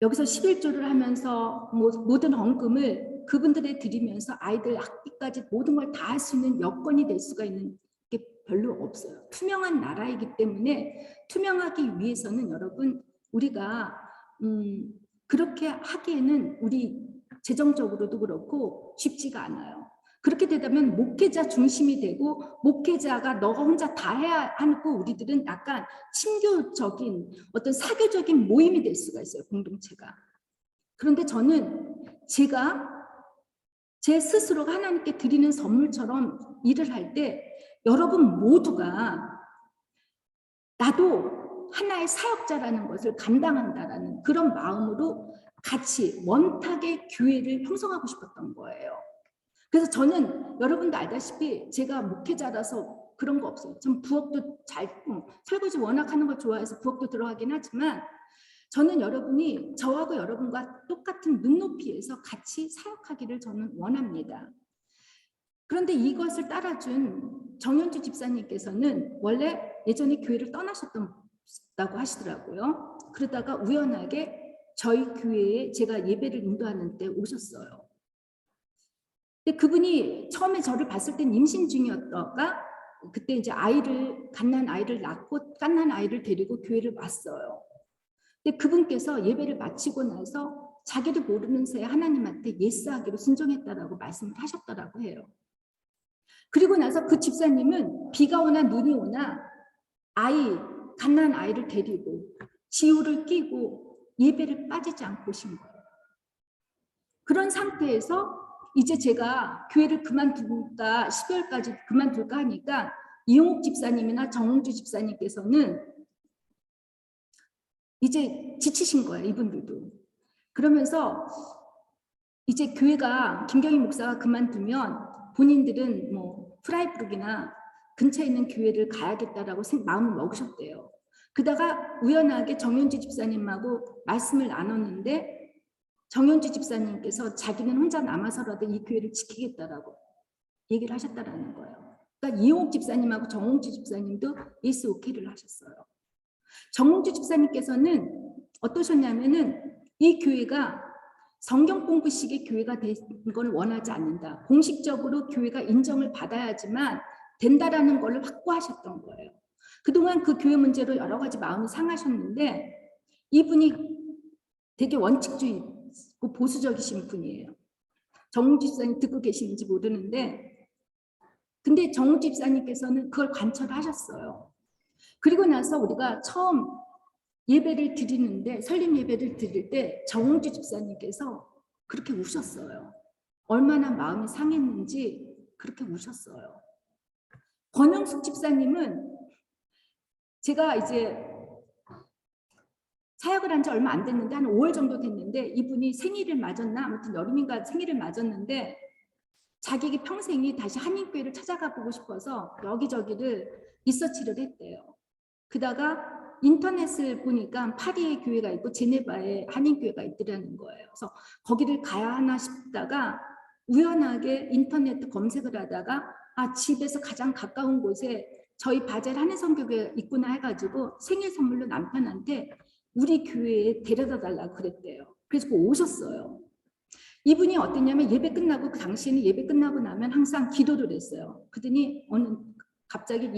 여기서 11조를 하면서 모든 헌금을 그분들에 드리면서 아이들 학비까지 모든 걸 다 할 수 있는 여건이 될 수가 있는 게 별로 없어요. 투명한 나라이기 때문에 투명하기 위해서는 여러분 우리가 그렇게 하기에는 우리 재정적으로도 그렇고 쉽지가 않아요. 그렇게 되면 목회자 중심이 되고 목회자가 너가 혼자 다 해야 하고 우리들은 약간 친교적인 어떤 사교적인 모임이 될 수가 있어요. 공동체가. 그런데 저는 제가 제 스스로가 하나님께 드리는 선물처럼 일을 할 때 여러분 모두가 나도 하나의 사역자라는 것을 감당한다라는 그런 마음으로 같이 원탁의 교회를 형성하고 싶었던 거예요. 그래서 저는 여러분도 알다시피 제가 목회자라서 그런 거 없어요. 전 부엌도 설거지 워낙 하는 걸 좋아해서 부엌도 들어가긴 하지만 저는 여러분이 저하고 여러분과 똑같은 눈높이에서 같이 사역하기를 저는 원합니다. 그런데 이것을 따라준 정현주 집사님께서는 원래 예전에 교회를 떠나셨다고 하시더라고요. 그러다가 우연하게 저희 교회에 제가 예배를 인도하는 때 오셨어요. 근데 그분이 처음에 저를 봤을 땐 임신 중이었다가 그때 이제 갓난 아이를 낳고 갓난 아이를 데리고 교회를 왔어요. 근데 그분께서 예배를 마치고 나서 자기도 모르는 새에 하나님한테 예스하기로 순종했다라고 말씀을 하셨더라고 해요. 그리고 나서 그 집사님은 비가 오나 눈이 오나 갓난 아이를 데리고 지우를 끼고 예배를 빠지지 않고 오신 거예요. 그런 상태에서 이제 제가 교회를 그만둘까 12월까지 그만둘까 하니까 이용욱 집사님이나 정웅주 집사님께서는 이제 지치신 거예요. 이분들도. 그러면서 이제 교회가 김경희 목사가 그만두면 본인들은 프라이부르크나 근처에 있는 교회를 가야겠다라고 마음을 먹으셨대요. 그러다가 우연하게 정현주 집사님하고 말씀을 나눴는데 정현주 집사님께서 자기는 혼자 남아서라도 이 교회를 지키겠다라고 얘기를 하셨다라는 거예요. 그러니까 이용욱 집사님하고 정홍주 집사님도 예스 오케이를 하셨어요. 정홍주 집사님께서는 어떠셨냐면은 이 교회가 성경 공부식의 교회가 된 걸 원하지 않는다. 공식적으로 교회가 인정을 받아야지만 된다라는 걸 확고하셨던 거예요. 그동안 그 교회 문제로 여러 가지 마음이 상하셨는데 이분이 되게 원칙주의 보수적이신 분이에요. 정웅 집사님 듣고 계시는지 모르는데 근데 정웅 집사님께서는 그걸 관철하셨어요. 그리고 나서 우리가 처음 예배를 드리는데 설립 예배를 드릴 때 정웅주 집사님께서 그렇게 우셨어요. 얼마나 마음이 상했는지 그렇게 우셨어요. 권영숙 집사님은 제가 이제 사역을 한 지 얼마 안 됐는데 한 5월 정도 됐는데 이분이 생일을 맞았나 아무튼 여름인가 생일을 맞았는데 자기 평생이 다시 한인교회를 찾아가 보고 싶어서 여기저기를 리서치를 했대요. 그러다가 인터넷을 보니까 파리에 교회가 있고 제네바에 한인교회가 있더라는 거예요. 그래서 거기를 가야 하나 싶다가 우연하게 인터넷 검색을 하다가 집에서 가장 가까운 곳에 저희 바젤 한인선교회가 있구나 해가지고 생일 선물로 남편한테 우리 교회에 데려다 달라고 그랬대요. 그래서 오셨어요. 이분이 어땠냐면 예배 끝나고 그 당시에는 예배 끝나고 나면 항상 기도를 했어요. 그러더니 갑자기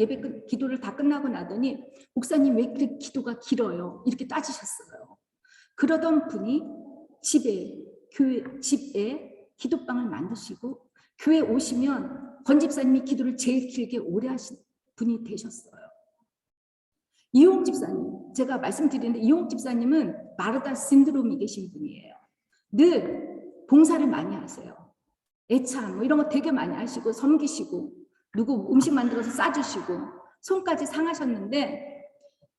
기도를 다 끝나고 나더니 목사님 왜 이렇게 기도가 길어요? 이렇게 따지셨어요. 그러던 분이 집에 기도방을 만드시고 교회 오시면 권 집사님이 기도를 제일 길게 오래 하신 분이 되셨어요. 이용 집사님, 제가 말씀드리는데 이용 집사님은 마르다 신드롬이 계신 분이에요. 늘 봉사를 많이 하세요. 애참 뭐 이런 거 되게 많이 하시고 섬기시고 누구 음식 만들어서 싸주시고 손까지 상하셨는데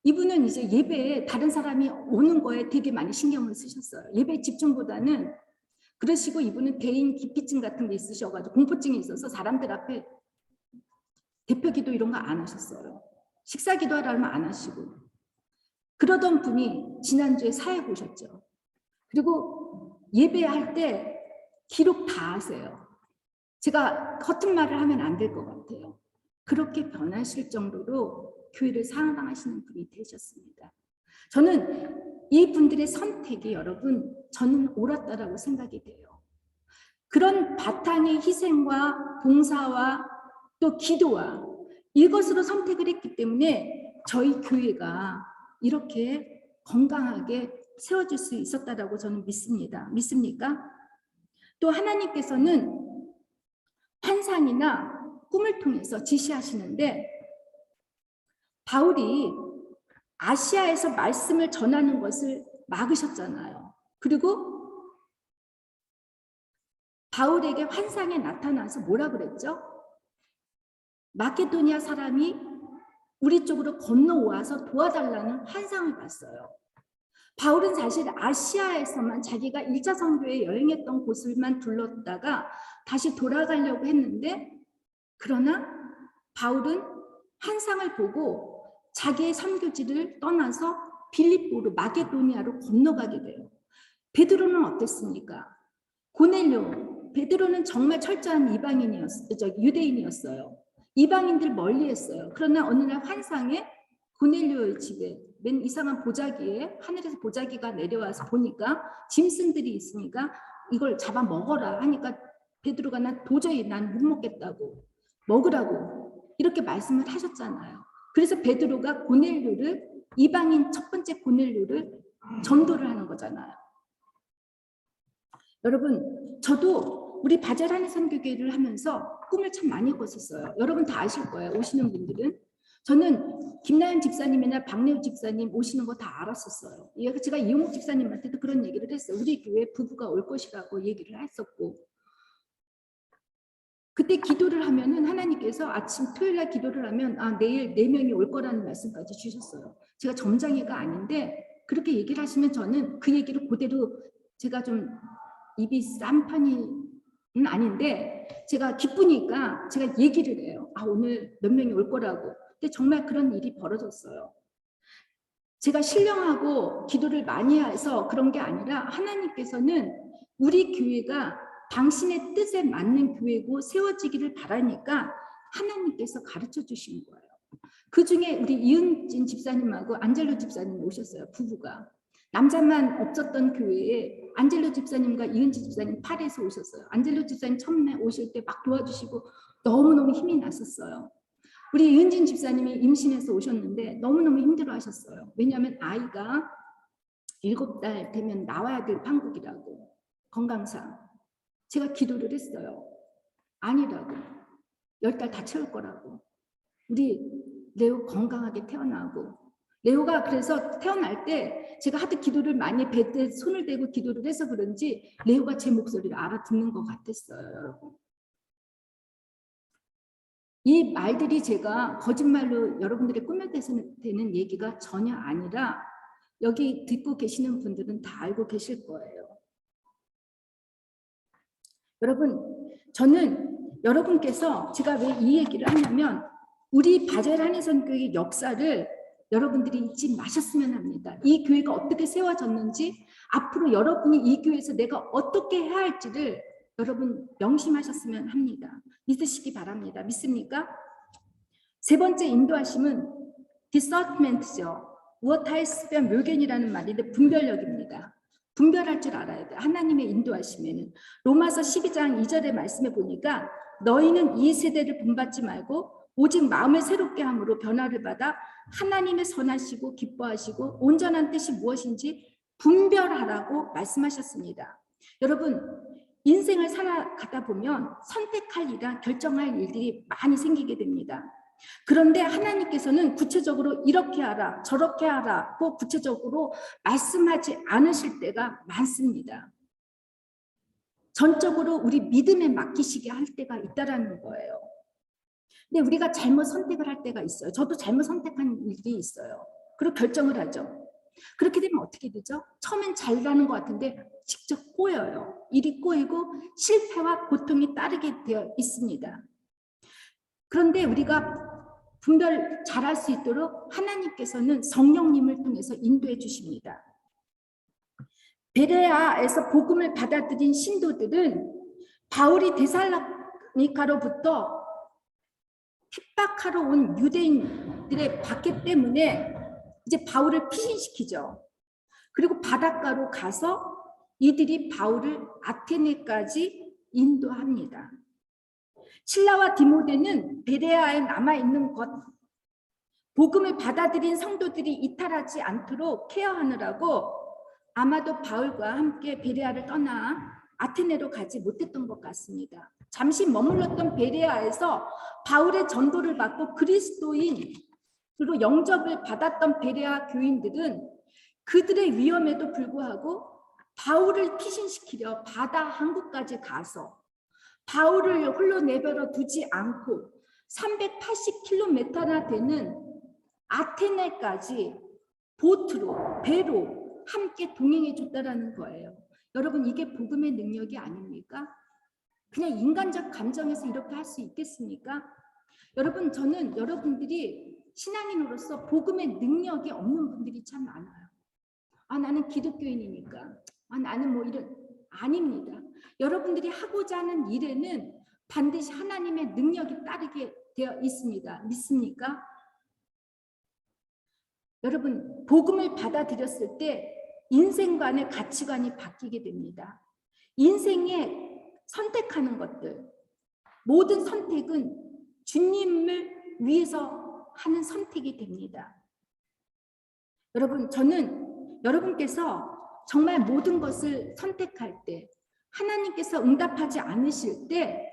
이분은 이제 예배에 다른 사람이 오는 거에 되게 많이 신경을 쓰셨어요. 예배 집중보다는 그러시고 이분은 대인 기피증 같은 게 있으셔가지고 공포증이 있어서 사람들 앞에 대표 기도 이런 거 안 하셨어요. 식사 기도하라면 안 하시고 그러던 분이 지난주에 사회 보셨죠. 그리고 예배할 때 기록 다 하세요. 제가 허튼 말을 하면 안 될 것 같아요. 그렇게 변하실 정도로 교회를 사랑하시는 분이 되셨습니다. 저는 이 분들의 선택이 여러분 저는 옳았다라고 생각이 돼요. 그런 바탕의 희생과 봉사와 또 기도와 이것으로 선택을 했기 때문에 저희 교회가 이렇게 건강하게 세워질 수 있었다라고 저는 믿습니다. 믿습니까? 또 하나님께서는 환상이나 꿈을 통해서 지시하시는데 바울이 아시아에서 말씀을 전하는 것을 막으셨잖아요. 그리고 바울에게 환상에 나타나서 뭐라 그랬죠? 마케도니아 사람이 우리 쪽으로 건너와서 도와달라는 환상을 봤어요. 바울은 사실 아시아에서만 자기가 1차 선교에 여행했던 곳을만 둘렀다가 다시 돌아가려고 했는데 그러나 바울은 환상을 보고 자기의 선교지를 떠나서 빌립보로 마게도니아로 건너가게 돼요. 베드로는 어땠습니까? 고넬료, 베드로는 정말 철저한 유대인이었어요. 이방인들 멀리했어요. 그러나 어느 날 환상에 고넬료의 집에 맨 이상한 보자기에 하늘에서 보자기가 내려와서 보니까 짐승들이 있으니까 이걸 잡아 먹어라 하니까 베드로가 난 도저히 난 못 먹겠다고 먹으라고 이렇게 말씀을 하셨잖아요. 그래서 베드로가 고넬료를 이방인 첫 번째 고넬료를 전도를 하는 거잖아요. 여러분 저도 우리 바잘하는 선교교회를 하면서 꿈을 참 많이 꿨었어요. 여러분 다 아실 거예요. 오시는 분들은. 저는 김나연 집사님이나 박래우 집사님 오시는 거 다 알았었어요. 제가 이용욱 집사님한테도 그런 얘기를 했어요. 우리 교회 부부가 올 것이라고 얘기를 했었고 그때 기도를 하면은 하나님께서 아침 토요일날 기도를 하면 내일 4명이 올 거라는 말씀까지 주셨어요. 제가 점장이가 아닌데 그렇게 얘기를 하시면 저는 그 얘기를 그대로 제가 좀 입이 싼 편은 아닌데 제가 기쁘니까 제가 얘기를 해요. 오늘 몇 명이 올 거라고. 근데 정말 그런 일이 벌어졌어요. 제가 신령하고 기도를 많이 해서 그런 게 아니라 하나님께서는 우리 교회가 당신의 뜻에 맞는 교회고 세워지기를 바라니까 하나님께서 가르쳐 주신 거예요. 그중에 우리 이은진 집사님하고 안젤로 집사님 오셨어요. 부부가. 남자만 없었던 교회에 안젤로 집사님과 이은진 집사님 파리에서 오셨어요. 안젤로 집사님 처음에 오실 때 막 도와주시고 너무너무 힘이 났었어요. 우리 이은진 집사님이 임신해서 오셨는데 너무너무 힘들어 하셨어요. 왜냐하면 아이가 7달 되면 나와야 될 판국이라고 건강상. 제가 기도를 했어요. 아니라고. 10달 다 채울 거라고. 우리 레오 건강하게 태어나고 레오가 그래서 태어날 때 제가 하도 기도를 많이 배에 손을 대고 기도를 해서 그런지 레오가 제 목소리를 알아듣는 것 같았어요. 여러분. 이 말들이 제가 거짓말로 여러분들의 꿈에 되는 얘기가 전혀 아니라 여기 듣고 계시는 분들은 다 알고 계실 거예요. 여러분, 저는 여러분께서 제가 왜 이 얘기를 하냐면 우리 바젤하는 선교의 역사를 여러분들이 잊지 마셨으면 합니다. 이 교회가 어떻게 세워졌는지 앞으로 여러분이 이 교회에서 내가 어떻게 해야 할지를 여러분 명심하셨으면 합니다. 믿으시기 바랍니다. 믿습니까? 세 번째 인도하심은 discernment죠. 무엇하였으면 묘견이라는 말인데 분별력입니다. 분별할 줄 알아야 돼. 하나님의 인도하심에는. 로마서 12장 2절의 말씀에 보니까 너희는 이 세대를 본받지 말고 오직 마음을 새롭게 함으로 변화를 받아 하나님의 선하시고 기뻐하시고 온전한 뜻이 무엇인지 분별하라고 말씀하셨습니다. 여러분, 인생을 살아가다 보면 선택할 일이나 결정할 일들이 많이 생기게 됩니다. 그런데 하나님께서는 구체적으로 이렇게 하라, 저렇게 하라고 구체적으로 말씀하지 않으실 때가 많습니다. 전적으로 우리 믿음에 맡기시게 할 때가 있다라는 거예요. 근데 우리가 잘못 선택을 할 때가 있어요. 저도 잘못 선택한 일이 있어요. 그리고 결정을 하죠. 그렇게 되면 어떻게 되죠? 처음엔 잘 나는 것 같은데 직접 꼬여요. 일이 꼬이고 실패와 고통이 따르게 되어 있습니다. 그런데 우리가 분별 잘할 수 있도록 하나님께서는 성령님을 통해서 인도해 주십니다. 베레아에서 복음을 받아들인 신도들은 바울이 데살로니가로부터 핍박하러 온 유대인들의 박해 때문에 이제 바울을 피신시키죠. 그리고 바닷가로 가서 이들이 바울을 아테네까지 인도합니다. 실라와 디모데는 베레아에 남아있는 것, 복음을 받아들인 성도들이 이탈하지 않도록 케어하느라고 아마도 바울과 함께 베레아를 떠나 아테네로 가지 못했던 것 같습니다. 잠시 머물렀던 베레아에서 바울의 전도를 받고 그리스도인으로 영접을 받았던 베레아 교인들은 그들의 위험에도 불구하고 바울을 피신시키려 바다 항구까지 가서 바울을 홀로 내버려 두지 않고 380km나 되는 아테네까지 보트로, 배로 함께 동행해 줬다라는 거예요. 여러분, 이게 복음의 능력이 아닙니까? 그냥 인간적 감정에서 이렇게 할 수 있겠습니까? 여러분, 저는 여러분들이 신앙인으로서 복음의 능력이 없는 분들이 참 많아요. 아, 나는 기독교인이니까. 아, 나는 뭐 이런. 아닙니다. 여러분들이 하고자 하는 일에는 반드시 하나님의 능력이 따르게 되어 있습니다. 믿습니까? 여러분, 복음을 받아들였을 때 인생관의 가치관이 바뀌게 됩니다. 인생에 선택하는 것들, 모든 선택은 주님을 위해서 하는 선택이 됩니다. 여러분, 저는 여러분께서 정말 모든 것을 선택할 때, 하나님께서 응답하지 않으실 때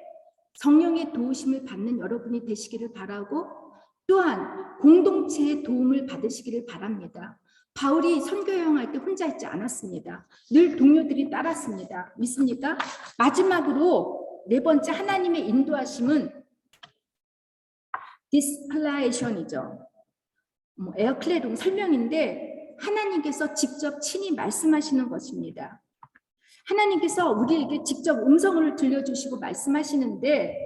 성령의 도우심을 받는 여러분이 되시기를 바라고, 또한 공동체의 도움을 받으시기를 바랍니다. 바울이 선교 여행할 때 혼자 있지 않았습니다. 늘 동료들이 따랐습니다. 믿습니까? 마지막으로 네 번째 하나님의 인도하심은 디스플레이션이죠. 에어클레동 설명인데 하나님께서 직접 친히 말씀하시는 것입니다. 하나님께서 우리에게 직접 음성을 들려주시고 말씀하시는데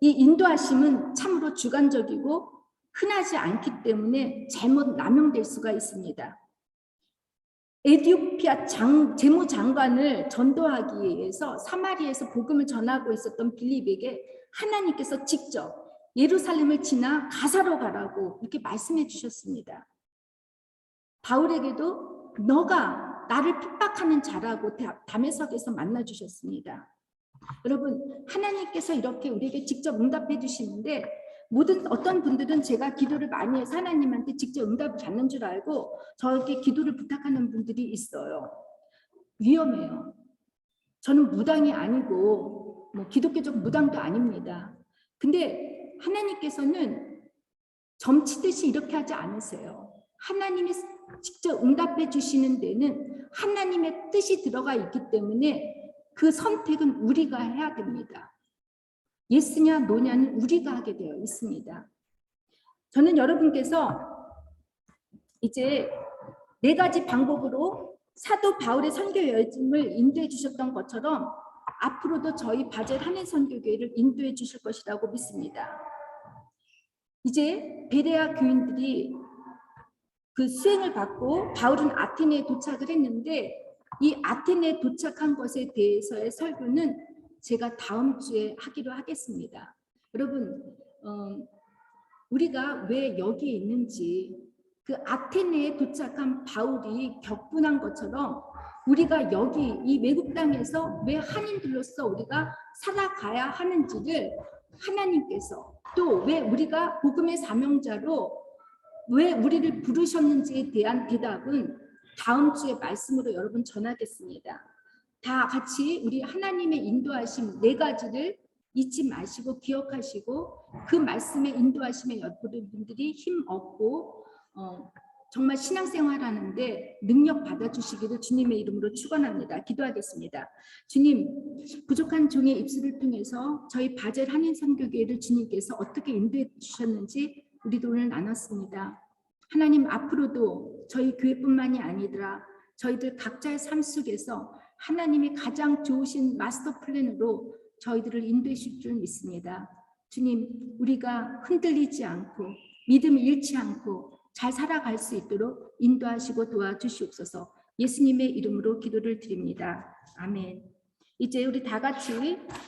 이 인도하심은 참으로 주관적이고 흔하지 않기 때문에 잘못 남용될 수가 있습니다. 에티오피아 재무장관을 전도하기 위해서 사마리아에서 복음을 전하고 있었던 빌립에게 하나님께서 직접 예루살렘을 지나 가사로 가라고 이렇게 말씀해 주셨습니다. 바울에게도 너가 나를 핍박하는 자라고 다메섹에서 만나 주셨습니다. 여러분, 하나님께서 이렇게 우리에게 직접 응답해 주시는데 어떤 분들은 제가 기도를 많이 해서 하나님한테 직접 응답을 받는 줄 알고 저에게 기도를 부탁하는 분들이 있어요. 위험해요. 저는 무당이 아니고 기독교적 무당도 아닙니다. 근데 하나님께서는 점치듯이 이렇게 하지 않으세요. 하나님이 직접 응답해 주시는 데는 하나님의 뜻이 들어가 있기 때문에 그 선택은 우리가 해야 됩니다. 예스냐 노냐는 우리가 하게 되어 있습니다. 저는 여러분께서 이제 네 가지 방법으로 사도 바울의 선교 여행을 인도해 주셨던 것처럼 앞으로도 저희 바젤 한인 선교교회를 인도해 주실 것이라고 믿습니다. 이제 베레아 교인들이 그 수행을 받고 바울은 아테네에 도착을 했는데 이 아테네에 도착한 것에 대해서의 설교는 제가 다음 주에 하기로 하겠습니다. 여러분, 우리가 왜 여기에 있는지 그 아테네에 도착한 바울이 격분한 것처럼 우리가 여기 이 외국 땅에서 왜 한인들로서 우리가 살아가야 하는지를 하나님께서, 또 왜 우리가 복음의 사명자로 왜 우리를 부르셨는지에 대한 대답은 다음 주에 말씀으로 여러분 전하겠습니다. 다 같이 우리 하나님의 인도하심 네 가지를 잊지 마시고 기억하시고 그 말씀의 인도하심에 여러분들이 힘 얻고 정말 신앙생활하는데 능력 받아주시기를 주님의 이름으로 축원합니다. 기도하겠습니다. 주님, 부족한 종의 입술을 통해서 저희 바젤 한인 선교교회를 주님께서 어떻게 인도해 주셨는지 우리도 오늘 나눴습니다. 하나님, 앞으로도 저희 교회뿐만이 아니라 저희들 각자의 삶 속에서 하나님이 가장 좋으신 마스터 플랜으로 저희들을 인도해 주실 줄 믿습니다. 주님, 우리가 흔들리지 않고 믿음을 잃지 않고 잘 살아갈 수 있도록 인도하시고 도와주시옵소서. 예수님의 이름으로 기도를 드립니다. 아멘. 이제 우리 다 같이